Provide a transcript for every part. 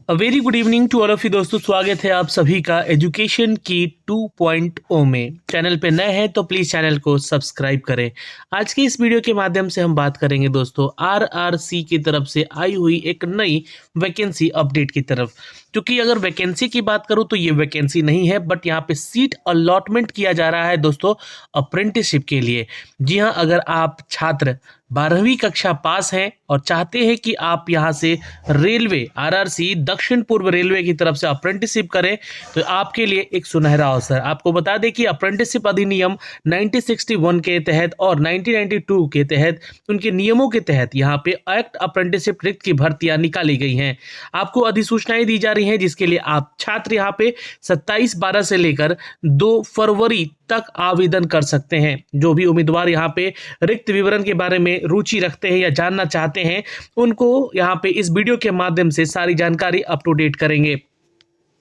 A very good evening to all of you दोस्तों। स्वागत है आप सभी का एजुकेशन की 2.0 में। चैनल पे नए हैं तो प्लीज़ चैनल को सब्सक्राइब करें। आज के इस वीडियो के माध्यम से हम बात करेंगे दोस्तों आरआरसी की तरफ से आई हुई एक नई वैकेंसी अपडेट की तरफ। क्योंकि अगर वैकेंसी की बात करूं तो ये वैकेंसी नहीं है, बट यहाँ पे सीट अलॉटमेंट किया जा रहा है दोस्तों अप्रेंटिसशिप के लिए। जी हाँ, अगर आप छात्र 12वीं कक्षा पास हैं और चाहते हैं कि आप यहाँ से रेलवे आरआरसी दक्षिण पूर्व रेलवे की तरफ से अप्रेंटिसशिप करें तो आपके लिए एक सुनहरा अवसर। आपको बता दें कि अप्रेंटिसशिप अधिनियम 1961 के तहत और 1992 के तहत उनके नियमों के तहत यहाँ पे एक्ट अप्रेंटिसशिप रिक्त की भर्तियां निकाली गई हैं। आपको अधिसूचनाएं दी जा रही हैं जिसके लिए आप छात्र यहाँ पे 27/12 से लेकर 2 फरवरी तक आवेदन कर सकते हैं। जो भी उम्मीदवार यहाँ पे रिक्त विवरण के बारे में रुचि रखते हैं या जानना चाहते हैं उनको यहाँ पे इस वीडियो के माध्यम से सारी जानकारी अप टू डेट करेंगे।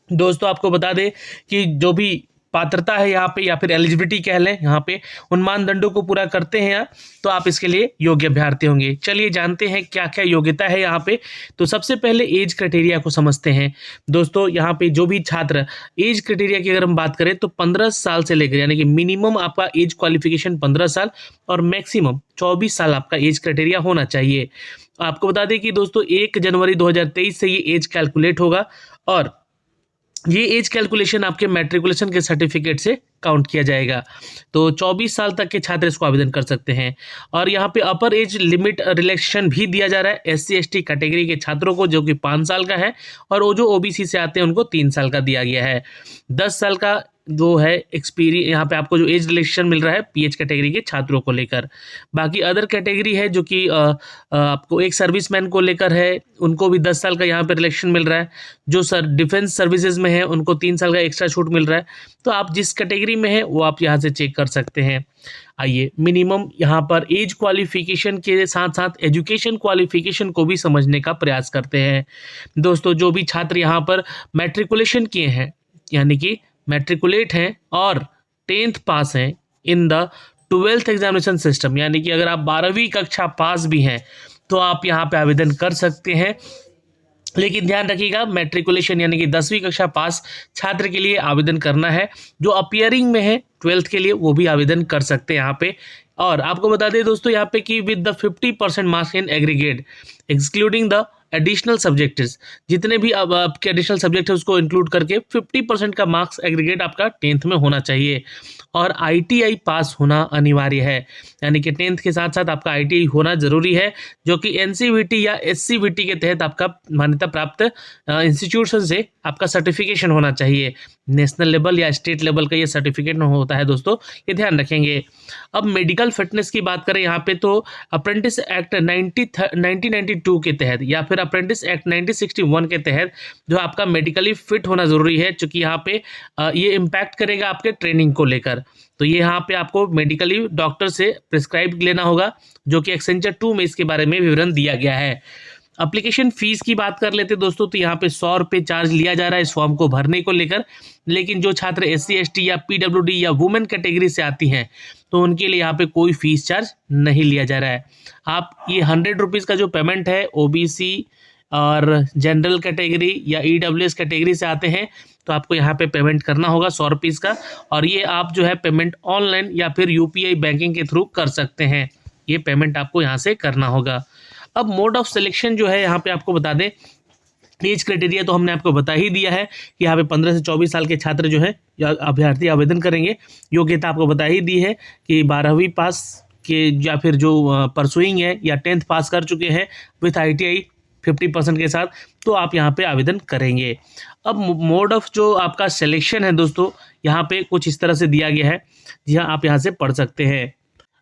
दोस्तों आपको बता दें कि जो भी पात्रता है यहाँ पे या फिर एलिजिबिलिटी कह लें, यहाँ पे उन मानदंडों को पूरा करते हैं आप तो आप इसके लिए योग्य अभ्यर्थी होंगे। चलिए जानते हैं क्या क्या योग्यता है यहाँ पे। तो सबसे पहले एज क्राइटेरिया को समझते हैं दोस्तों। यहाँ पे जो भी छात्र एज क्राइटेरिया की अगर हम बात करें तो 15 साल से लेकर, यानी कि मिनिमम आपका एज क्वालिफिकेशन 15 साल और मैक्सिमम 24 साल आपका एज क्राइटेरिया होना चाहिए। आपको बता दें कि दोस्तों 1 जनवरी 2023 से ये एज कैलकुलेट होगा और ये एज कैलकुलेशन आपके मैट्रिकुलेशन के सर्टिफिकेट से काउंट किया जाएगा। तो 24 साल तक के छात्र इसको आवेदन कर सकते हैं। और यहाँ पे अपर एज लिमिट रिलैक्सेशन भी दिया जा रहा है SC ST कैटेगरी के छात्रों को, जो कि 5 साल का है, और वो जो OBC से आते हैं उनको 3 साल का दिया गया है। 10 साल का जो है एक्सपीरियंस यहाँ पे आपको जो एज रिलैक्सेशन मिल रहा है PH कैटेगरी के छात्रों को लेकर। बाकी अदर कैटेगरी है जो कि आपको एक सर्विसमैन को लेकर है, उनको भी 10 साल का यहाँ पे रिलैक्सेशन मिल रहा है। जो डिफेंस सर्विसेज में है उनको 3 साल का एक्स्ट्रा छूट मिल रहा है। तो आप जिस कैटेगरी में है वो आप यहाँ से चेक कर सकते हैं। आइए मिनिमम यहाँ पर एज क्वालिफिकेशन के साथ साथ एजुकेशन क्वालिफिकेशन को भी समझने का प्रयास करते हैं। दोस्तों जो भी छात्र यहाँ पर मैट्रिकुलेशन किए हैं, यानी कि मैट्रिकुलेट हैं और 10th पास हैं in the 12th examination system, यानी कि अगर आप 12वीं कक्षा पास भी हैं तो आप यहाँ पे आवेदन कर सकते हैं। लेकिन ध्यान रखिएगा मैट्रिकुलेशन यानी कि 10वीं कक्षा पास छात्र के लिए आवेदन करना है। जो अपियरिंग में है 12th के लिए वो भी आवेदन कर सकते हैं यहाँ पे। और आपको बता दें दोस्तों यहाँ पे कि with the 50% marks in aggregate excluding the additional subjects, जितने भी अब आपके एडिशनल सब्जेक्ट है उसको इंक्लूड करके 50% का मार्क्स एग्रीगेट आपका 10th में होना चाहिए। और ITI पास होना अनिवार्य है, यानी कि 10th के साथ साथ आपका ITI होना जरूरी है, जो कि NCVT या SCVT के तहत आपका मान्यता प्राप्त इंस्टीट्यूशन से आपका सर्टिफिकेशन होना चाहिए। नेशनल लेवल या स्टेट लेवल का ये सर्टिफिकेट होता है दोस्तों, ये ध्यान रखेंगे। अब मेडिकल फिटनेस की बात करें यहाँ पे तो अप्रेंटिस एक्ट 1992 के तहत या फिर अप्रेंटिस एक्ट 1961 के तहत जो आपका मेडिकली फिट होना जरूरी है, क्योंकि यहाँ पे ये इम्पैक्ट करेगा आपके ट्रेनिंग को लेकर। तो ये यहाँ पे आपको मेडिकली डॉक्टर से प्रिस्क्राइब लेना होगा, जो कि एक्सेंचर 2 में इसके बारे में विवरण दिया गया है। एप्लीकेशन फीस की बात कर लेते दोस्तों तो यहाँ पे 100 रुपये चार्ज लिया जा रहा है इस फॉर्म को भरने को लेकर। लेकिन जो छात्र SC ST या PWD या वुमेन कैटेगरी से आती हैं तो उनके लिए यहाँ पे कोई फीस चार्ज नहीं लिया जा रहा है। आप ये 100 रुपीज़ का जो पेमेंट है OBC और जनरल कैटेगरी या EWS कैटेगरी से आते हैं तो आपको यहाँ पे पेमेंट करना होगा 100 रुपीज़ का। और ये आप जो है पेमेंट ऑनलाइन या फिर UPI बैंकिंग के थ्रू कर सकते हैं। ये पेमेंट आपको यहाँ से करना होगा। अब मोड ऑफ सिलेक्शन जो है यहाँ पे आपको बता दें, एज क्राइटेरिया तो हमने आपको बता ही दिया है कि यहाँ पे 15 से 24 साल के छात्र जो है या अभ्यर्थी आवेदन करेंगे। योग्यता आपको बता ही दी है कि 12वीं पास के या फिर जो परसुइंग है या 10th पास कर चुके हैं विथ ITI 50% के साथ, तो आप यहाँ पे आवेदन करेंगे। अब मोड ऑफ जो आपका सिलेक्शन है दोस्तों यहाँ पे कुछ इस तरह से दिया गया है, जी हाँ आप यहाँ से पढ़ सकते हैं।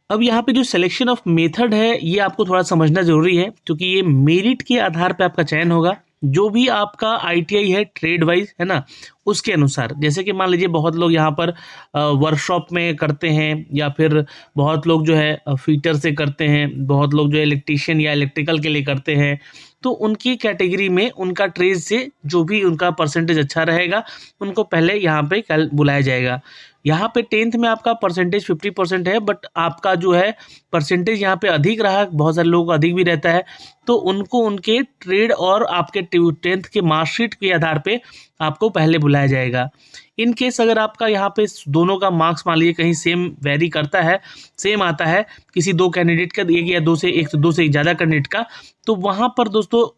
अब यहाँ पे जो सिलेक्शन ऑफ मेथड है ये आपको थोड़ा समझना जरूरी है, क्योंकि ये मेरिट के आधार पे आपका चयन होगा। जो भी आपका ITI है ट्रेड वाइज है ना, उसके अनुसार। जैसे कि मान लीजिए बहुत लोग यहाँ पर वर्कशॉप में करते हैं, या फिर बहुत लोग जो है फीटर से करते हैं, बहुत लोग जो है इलेक्ट्रीशियन या इलेक्ट्रिकल के लिए करते हैं। तो उनकी कैटेगरी में उनका ट्रेड से जो भी उनका परसेंटेज अच्छा रहेगा उनको पहले यहाँ पे कल बुलाया जाएगा। यहाँ पे 10th में आपका परसेंटेज 50% है, बट आपका जो है परसेंटेज यहाँ पे अधिक रहा, बहुत सारे लोगों को अधिक भी रहता है, तो उनको उनके ट्रेड और आपके 10th के मार्कशीट के आधार पे आपको पहले बुलाया जाएगा। इन केस अगर आपका यहाँ पे दोनों का मार्क्स मान लीजिए कहीं सेम वेरी करता है, सेम आता है किसी दो कैंडिडेट का, एक या दो से ज़्यादा कैंडिडेट का, तो वहाँ पर दोस्तों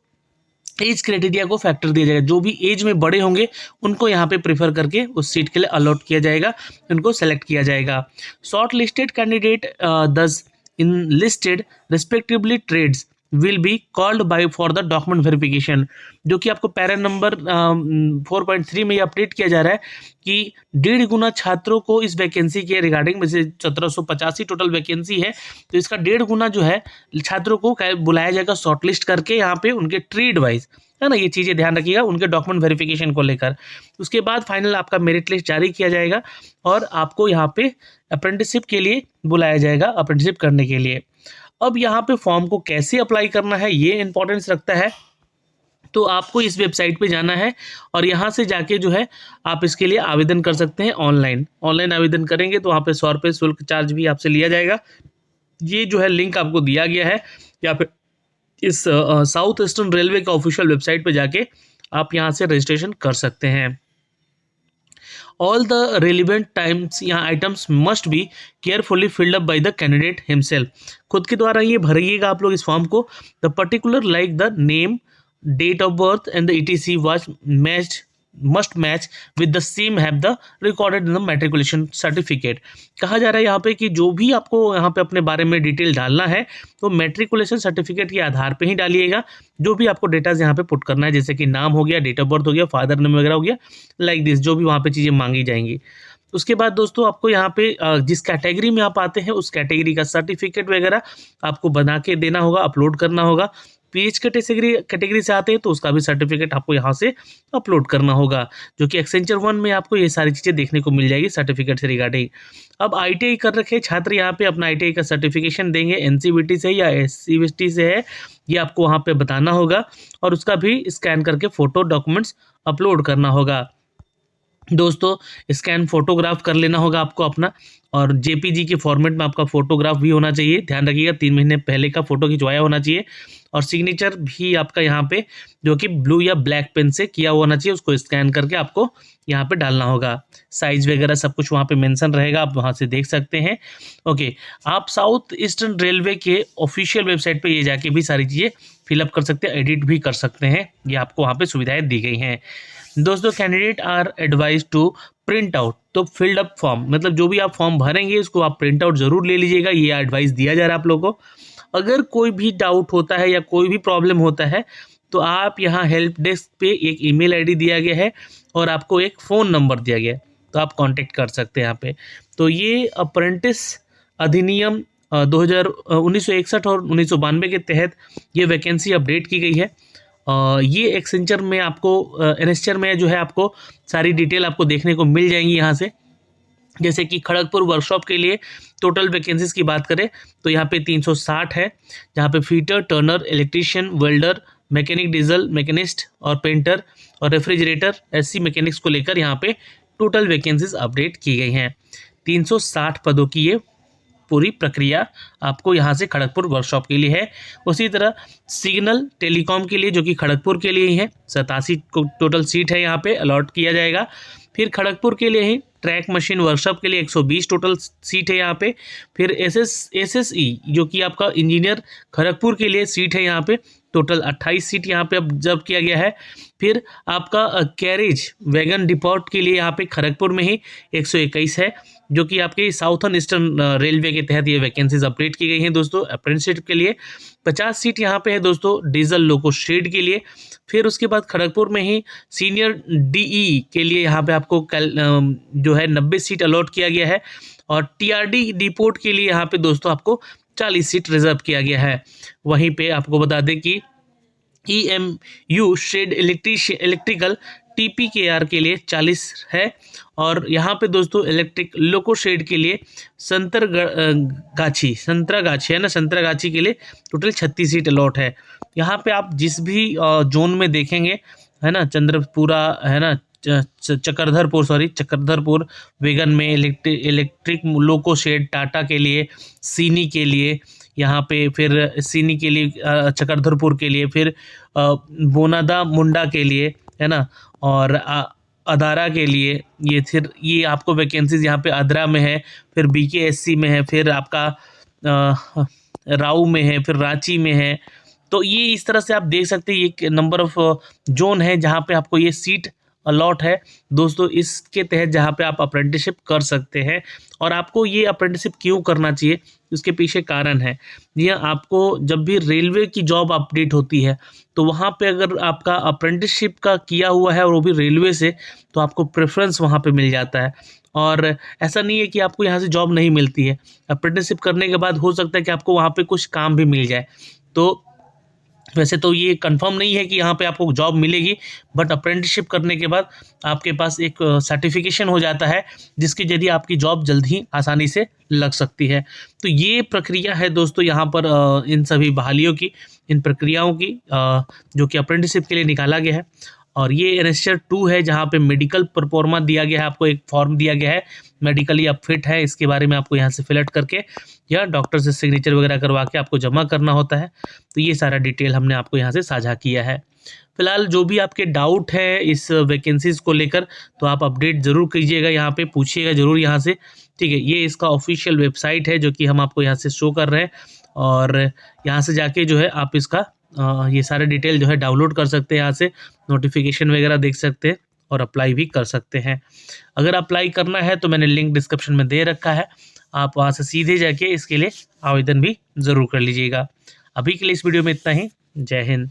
एज क्राइटेरिया को फैक्टर दिया जाएगा। जो भी एज में बड़े होंगे उनको यहाँ पे प्रेफर करके उस सीट के लिए अलॉट किया जाएगा, उनको सेलेक्ट किया जाएगा। Short listed candidate thus in listed respectively trades will be called by for the document verification, जो कि आपको पैरा नंबर 4.3 में ये अपडेट किया जा रहा है कि 1.5 गुना छात्रों को इस वैकेंसी के रिगार्डिंग में से 1785 टोटल वैकेंसी है, तो इसका 1.5 गुना जो है छात्रों को बुलाया जाएगा शॉर्टलिस्ट करके यहाँ पे उनके ट्रेड वाइज, है ना, ये चीज़ें ध्यान रखिएगा उनके डॉक्यूमेंट वेरिफिकेशन को लेकर। उसके बाद फाइनल आपका मेरिट लिस्ट जारी किया जाएगा और आपको यहाँ पे अप्रेंटिसशिप के लिए बुलाया जाएगा, अप्रेंटिसशिप करने के लिए। अब यहाँ पे फॉर्म को कैसे अप्लाई करना है ये इंपॉर्टेंस रखता है, तो आपको इस वेबसाइट पे जाना है और यहाँ से जाके जो है आप इसके लिए आवेदन कर सकते हैं। ऑनलाइन आवेदन करेंगे तो वहाँ पे 100 रुपये शुल्क चार्ज भी आपसे लिया जाएगा। ये जो है लिंक आपको दिया गया है, या फिर इस साउथ ईस्टर्न रेलवे का ऑफिशियल वेबसाइट पे जाके आप यहाँ से रजिस्ट्रेशन कर सकते हैं। ऑल द रेलिवेंट टाइम्स यहाँ items must be carefully filled up by the candidate himself, खुद के द्वारा ये भरिएगा आप लोग इस फॉर्म को। The particular like the name, date of birth and the etc was must match with the same have the recorded in the matriculation certificate। कहा जा रहा है यहाँ पे कि जो भी आपको यहाँ पे अपने बारे में डिटेल डालना है तो मैट्रिकुलेशन सर्टिफिकेट के आधार पे ही डालिएगा। जो भी आपको डेटाज यहाँ पे पुट करना है, जैसे कि नाम हो गया, डेट ऑफ बर्थ हो गया, फादर नेम वगैरह हो गया, लाइक दिस, जो भी वहाँ पे चीज़ें मांगी जाएंगी। उसके बाद दोस्तों आपको यहाँ पे जिस कैटेगरी में आप आते हैं उस कैटेगरी का सर्टिफिकेट वगैरह आपको बना के देना होगा, अपलोड करना होगा। पीएच कैटेगरी से आते हैं तो उसका भी सर्टिफिकेट आपको यहाँ से अपलोड करना होगा, जो कि एक्सेंचर 1 में आपको ये सारी चीज़ें देखने को मिल जाएगी सर्टिफिकेट से रिगार्डिंग। अब आईटीआई कर रखे छात्र यहाँ पे अपना आईटीआई का सर्टिफिकेशन देंगे, एनसीवीटी से या एससीवीटी से है, ये आपको वहाँ पे बताना होगा और उसका भी स्कैन करके फ़ोटो डॉक्यूमेंट्स अपलोड करना होगा। दोस्तों स्कैन फोटोग्राफ कर लेना होगा आपको अपना, और जेपीजी के फॉर्मेट में आपका फोटोग्राफ भी होना चाहिए, ध्यान रखिएगा 3 महीने पहले का फोटो खिंचवाया होना चाहिए। और सिग्नेचर भी आपका यहाँ पे जो कि ब्लू या ब्लैक पेन से किया हुआ होना चाहिए, उसको स्कैन करके आपको यहाँ पे डालना होगा। साइज वगैरह सब कुछ वहाँ पे मेंशन रहेगा, आप वहाँ से देख सकते हैं। ओके, आप साउथ ईस्टर्न रेलवे के ऑफिशियल वेबसाइट पे ये जाके भी सारी चीज़ें फिलअप कर सकते हैं, एडिट भी कर सकते हैं, ये आपको वहाँ पे सुविधाएं दी गई हैं। दोस्तों candidate are advise to print out to filled up form, मतलब जो भी आप फॉर्म भरेंगे उसको आप प्रिंट आउट जरूर ले लीजिएगा, ये एडवाइस दिया जा रहा है आप लोगों को। अगर कोई भी डाउट होता है या कोई भी प्रॉब्लम होता है तो आप यहाँ हेल्प डेस्क पे एक ईमेल आईडी दिया गया है और आपको एक फ़ोन नंबर दिया गया है, तो आप कांटेक्ट कर सकते हैं यहाँ पे। तो ये अप्रेंटिस अधिनियम 1961 और 1992 के तहत ये वैकेंसी अपडेट की गई है। ये एक्सेंचर में आपको एनेस्चर में जो है आपको सारी डिटेल आपको देखने को मिल जाएंगी यहाँ से। जैसे कि खड़गपुर वर्कशॉप के लिए टोटल वैकेंसीज की बात करें तो यहाँ पे 360 है, जहाँ पे fitter, Turner, electrician, welder, mechanic, diesel machinist और पेंटर और रेफ्रिजरेटर, एससी मैकेनिक्स को लेकर यहाँ पे टोटल वैकेंसीज अपडेट की गई हैं। 360 पदों की ये पूरी प्रक्रिया आपको यहाँ से खड़गपुर वर्कशॉप के लिए है। उसी तरह सिग्नल टेलीकॉम के लिए जो कि खड़गपुर के लिए ही है, 87 टोटल सीट है यहाँ पे अलॉट किया जाएगा। फिर खड़गपुर के लिए ही ट्रैक मशीन वर्कशॉप के लिए 120 टोटल सीट है यहाँ पे। फिर एसएसई जो कि आपका इंजीनियर खड़गपुर के लिए सीट है यहाँ पे, टोटल 28 सीट यहाँ पे अब जब किया गया है। फिर आपका कैरेज वैगन डिपोट के लिए यहाँ पे खड़गपुर में ही 121 है, जो कि आपके साउथर्न ईस्टर्न रेलवे के तहत ये वैकेंसीज अपडेट की गई हैं दोस्तों। अप्रेंटिसशिप के लिए 50 सीट यहाँ पे है दोस्तों, डीजल लोको शेड के लिए। फिर उसके बाद खड़गपुर में ही सीनियर डीई के लिए यहाँ पे आपको जो है 90 सीट अलॉट किया गया है, और टीआरडी डिपोट के लिए यहाँ पे दोस्तों आपको 40 सीट रिजर्व किया गया है। वहीं पे आपको बता दें कि EMU शेड इलेक्ट्रिकल TPKR के लिए 40 है, और यहाँ पे दोस्तों इलेक्ट्रिक लोको शेड के लिए संतरागाछी है ना, संतरागाछी के लिए टोटल 36 सीट अलॉट है। यहाँ पे आप जिस भी जोन में देखेंगे है ना, चंद्रपुरा है ना, चक्रधरपुर वेगन में, इलेक्ट्रिक लोको शेड टाटा के लिए, सीनी के लिए यहाँ पे, फिर सीनी के लिए चक्रधरपुर के लिए, फिर बोनादा मुंडा के लिए, है ना, और अदारा के लिए। ये आपको वैकेंसीज यहाँ पे आद्रा में है, फिर BKSC में है, फिर आपका राऊ में है, फिर रांची में है। तो ये इस तरह से आप देख सकते हैं, ये नंबर ऑफ जोन है जहाँ पे आपको ये सीट अलॉट है दोस्तों, इसके तहत जहाँ पे आप अप्रेंटिसशिप कर सकते हैं। और आपको ये अप्रेंटिसशिप क्यों करना चाहिए, उसके पीछे कारण है। यह आपको जब भी रेलवे की जॉब अपडेट होती है तो वहाँ पे अगर आपका अप्रेंटिसशिप का किया हुआ है और वो भी रेलवे से, तो आपको प्रेफरेंस वहाँ पे मिल जाता है। और ऐसा नहीं है कि आपको यहाँ से जॉब नहीं मिलती है, अप्रेंटिसशिप करने के बाद हो सकता है कि आपको वहाँ पे कुछ काम भी मिल जाए। तो वैसे तो ये कंफर्म नहीं है कि यहाँ पे आपको जॉब मिलेगी, बट अप्रेंटिसशिप करने के बाद आपके पास एक सर्टिफिकेशन हो जाता है जिसके जरिए आपकी जॉब जल्द ही आसानी से लग सकती है। तो ये प्रक्रिया है दोस्तों यहाँ पर इन सभी बहालियों की, इन प्रक्रियाओं की जो कि अप्रेंटिसशिप के लिए निकाला गया है। और ये एनेस्टर 2 है जहाँ पे मेडिकल परफॉर्मा दिया गया है, आपको एक फॉर्म दिया गया है, मेडिकली आप फिट है, इसके बारे में आपको यहाँ से फिलअप करके या डॉक्टर से सिग्नेचर वगैरह करवा के आपको जमा करना होता है। तो ये सारा डिटेल हमने आपको यहाँ से साझा किया है। फिलहाल जो भी आपके डाउट है इस वैकेंसीज़ को लेकर, तो आप अपडेट ज़रूर कीजिएगा, यहाँ पे पूछिएगा ज़रूर यहाँ से, ठीक है। ये इसका ऑफिशियल वेबसाइट है जो कि हम आपको यहाँ से शो कर रहे हैं, और यहाँ से जाके जो है आप इसका ये सारे डिटेल जो है डाउनलोड कर सकते हैं, यहाँ से नोटिफिकेशन वगैरह देख सकते हैं और अप्लाई भी कर सकते हैं। अगर अप्लाई करना है तो मैंने लिंक डिस्क्रिप्शन में दे रखा है, आप वहाँ से सीधे जाके इसके लिए आवेदन भी ज़रूर कर लीजिएगा। अभी के लिए इस वीडियो में इतना ही। जय हिंद।